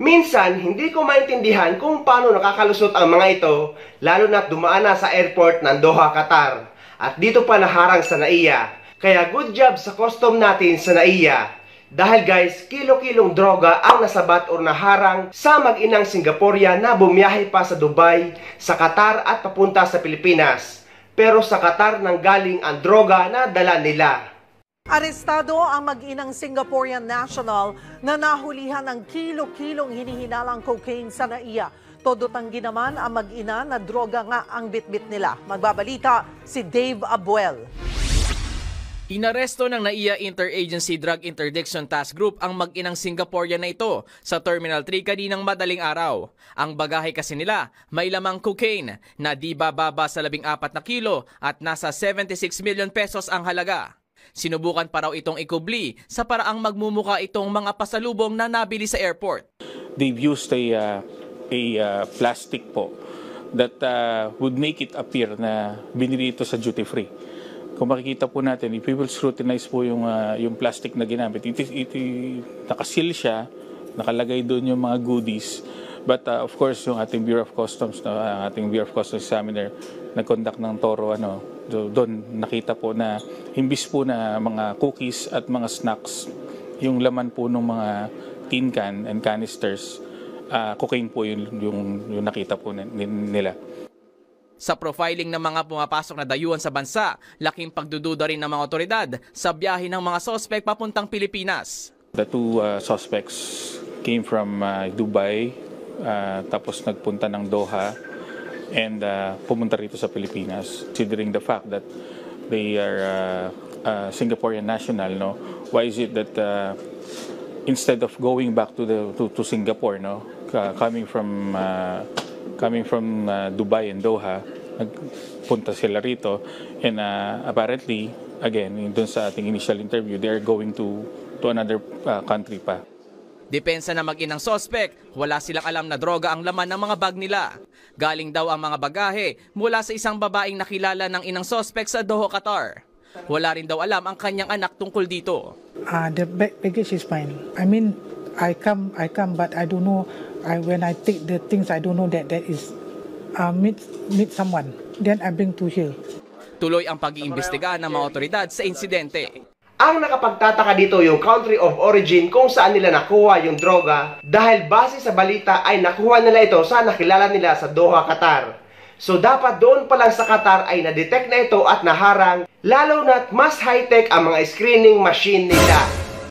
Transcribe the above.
Minsan, hindi ko maintindihan kung paano nakakalusot ang mga ito, lalo na't dumaan na sa airport ng Doha, Qatar. At dito pa naharang sa NAIA. Kaya good job sa custom natin sa NAIA. Dahil guys, kilo-kilong droga ang nasabat o naharang sa mag-inang Singaporean na bumiyahe pa sa Dubai, sa Qatar at papunta sa Pilipinas. Pero sa Qatar nang galing ang droga na dala nila. Arestado ang mag-inang Singaporean national na nahulihan ng kilo-kilong hinihinalang cocaine sa NAIA. Todo tanggi naman ang mag-ina na droga nga ang bitbit nila. Magbabalita si Dave Abuel. Inaresto ng NAIA Interagency Drug Interdiction Task Group ang mag-inang Singaporean na ito sa Terminal 3 kaninang madaling araw. Ang bagahe kasi nila may lamang cocaine na di bababa sa 14 na kilo at nasa 76 million pesos ang halaga. Sinubukan pa raw itong ikubli sa paraang magmumuka itong mga pasalubong na nabili sa airport. They've used a plastic po that would make it appear na binili ito sa duty free. Kung makikita po natin, if we will scrutinize po yung plastic na ginamit, nakasil siya, nakalagay doon yung mga goodies. But of course, yung ating Bureau of Customs, ating Bureau of Customs Examiner, nag-conduct ng toro, doon nakita po na imbis po na mga cookies at mga snacks, yung laman po ng mga tin can and canisters, cocaine po yung nakita po nila. Sa profiling ng mga pumapasok na dayuhan sa bansa, laking pagdududa rin ng mga otoridad sa biyahe ng mga sospek papuntang Pilipinas. The two suspects came from Dubai, tapos nagpunta ng Doha, and pumunta rito sa Pilipinas. Considering the fact that they are Singaporean national, why is it that instead of going back to Singapore, coming from Dubai and Doha, nagpunta sila rito, and apparently, again, dun sa ating initial interview, they are going to another country pa. Depensa na mag-inang sospek, wala silang alam na droga ang laman ng mga bag nila. Galing daw ang mga bagahe mula sa isang babaeng nakilala ng inang sospek sa Doha, Qatar. Wala rin daw alam ang kanyang anak tungkol dito. The baggage is fine. I mean, I come, but I don't know. When I take the things, I don't know that is meet someone. Then I bring to here. Tuloy ang pag-iimbestiga ng mga otoridad sa insidente. Ang nakapagtataka dito yung country of origin kung saan nila nakuha yung droga dahil base sa balita ay nakuha nila ito sa nakilala nila sa Doha, Qatar. So dapat doon pa lang sa Qatar ay na-detect na ito at naharang, lalo na't mas high-tech ang mga screening machine nila.